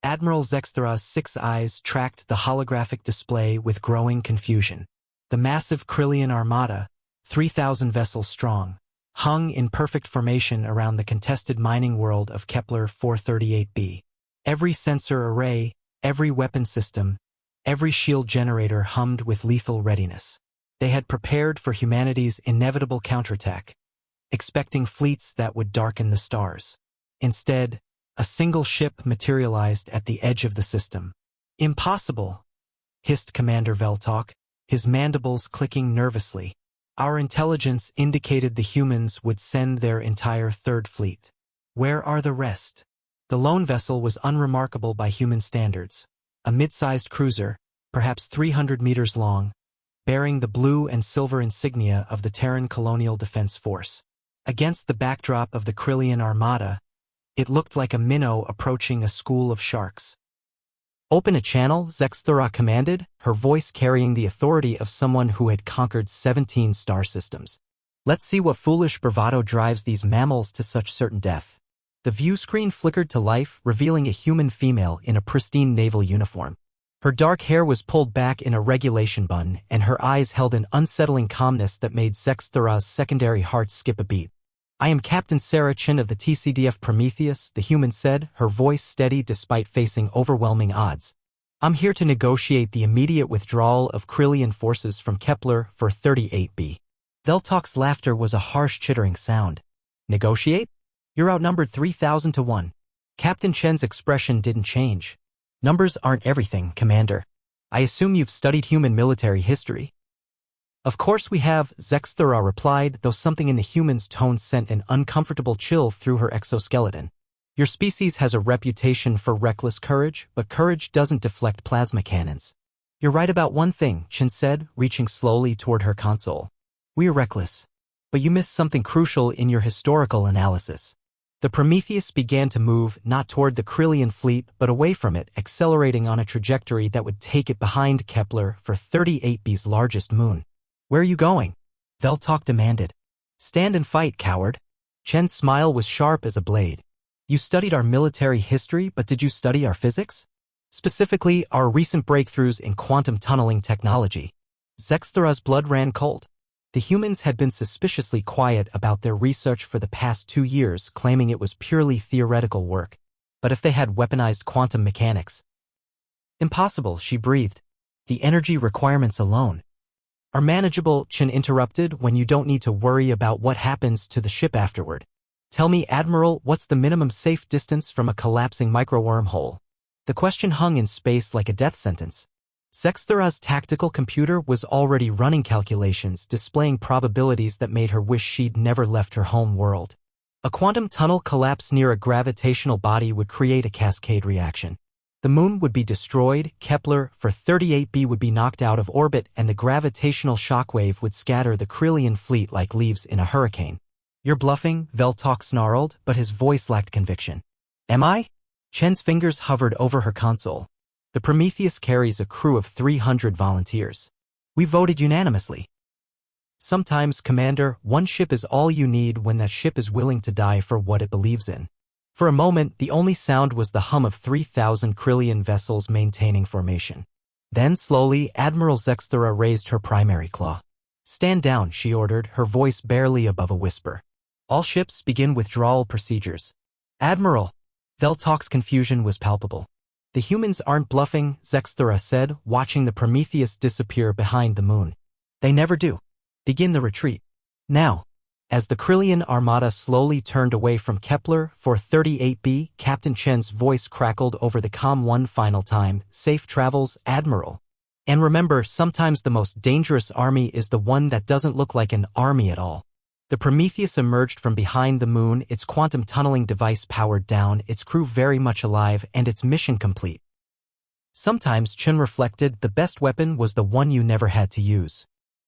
Admiral Zexthera's 6 eyes tracked the holographic display with growing confusion. The massive Krillian armada, 3,000 vessels strong, hung in perfect formation around the contested mining world of Kepler 438b. Every sensor array, every weapon system, every shield generator hummed with lethal readiness. They had prepared for humanity's inevitable counterattack, expecting fleets that would darken the stars. Instead, a single ship materialized at the edge of the system. "Impossible," hissed Commander Veltok, his mandibles clicking nervously. "Our intelligence indicated the humans would send their entire third fleet. Where are the rest?" The lone vessel was unremarkable by human standards. A mid-sized cruiser, perhaps 300 meters long, bearing the blue and silver insignia of the Terran Colonial Defense Force. Against the backdrop of the Krillian armada, it looked like a minnow approaching a school of sharks. "Open a channel," Zexthera commanded, her voice carrying the authority of someone who had conquered 17 star systems. "Let's see what foolish bravado drives these mammals to such certain death." The view screen flickered to life, revealing a human female in a pristine naval uniform. Her dark hair was pulled back in a regulation bun, and her eyes held an unsettling calmness that made Zexthera's secondary heart skip a beat. "I am Captain Sarah Chin of the TCDF Prometheus," the human said, her voice steady despite facing overwhelming odds. "I'm here to negotiate the immediate withdrawal of Krillian forces from Kepler for 38b. Veltok's laughter was a harsh chittering sound. "Negotiate? You're outnumbered 3,000 to 1. Captain Chen's expression didn't change. "Numbers aren't everything, Commander. I assume you've studied human military history." "Of course we have," Zexthera replied, though something in the human's tone sent an uncomfortable chill through her exoskeleton. "Your species has a reputation for reckless courage, but courage doesn't deflect plasma cannons." "You're right about one thing," Chen said, reaching slowly toward her console. "We're reckless. But you missed something crucial in your historical analysis." The Prometheus began to move, not toward the Krillian fleet, but away from it, accelerating on a trajectory that would take it behind Kepler for 38b's largest moon. "Where are you going?" Veltok demanded. "Stand and fight, coward." Chen's smile was sharp as a blade. "You studied our military history, but did you study our physics? Specifically, our recent breakthroughs in quantum tunneling technology." Zexthera's blood ran cold. The humans had been suspiciously quiet about their research for the past 2 years, claiming it was purely theoretical work. But if they had weaponized quantum mechanics? "Impossible," she breathed. "The energy requirements alone are manageable," Chen interrupted, "when you don't need to worry about what happens to the ship afterward. Tell me, Admiral, what's the minimum safe distance from a collapsing micro-wormhole?" The question hung in space like a death sentence. Zexthera's tactical computer was already running calculations, displaying probabilities that made her wish she'd never left her home world. A quantum tunnel collapse near a gravitational body would create a cascade reaction. The moon would be destroyed, Kepler for 38b would be knocked out of orbit, and the gravitational shockwave would scatter the Krillian fleet like leaves in a hurricane. "You're bluffing," Veltok snarled, but his voice lacked conviction. "Am I?" Chen's fingers hovered over her console. "The Prometheus carries a crew of 300 volunteers. We voted unanimously." "Sometimes, Commander, one ship is all you need when that ship is willing to die for what it believes in." For a moment, the only sound was the hum of 3,000 Krillian vessels maintaining formation. Then, slowly, Admiral Zexthera raised her primary claw. "Stand down," she ordered, her voice barely above a whisper. "All ships begin withdrawal procedures." "Admiral!" Veltok's confusion was palpable. "The humans aren't bluffing," Zexthera said, watching the Prometheus disappear behind the moon. "They never do. Begin the retreat. Now." As the Krillian armada slowly turned away from Kepler for 38b, Captain Chen's voice crackled over the comm one final time. "Safe travels, Admiral. And remember, sometimes the most dangerous army is the one that doesn't look like an army at all." The Prometheus emerged from behind the moon, its quantum tunneling device powered down, its crew very much alive, and its mission complete. Sometimes, Chen reflected, the best weapon was the one you never had to use.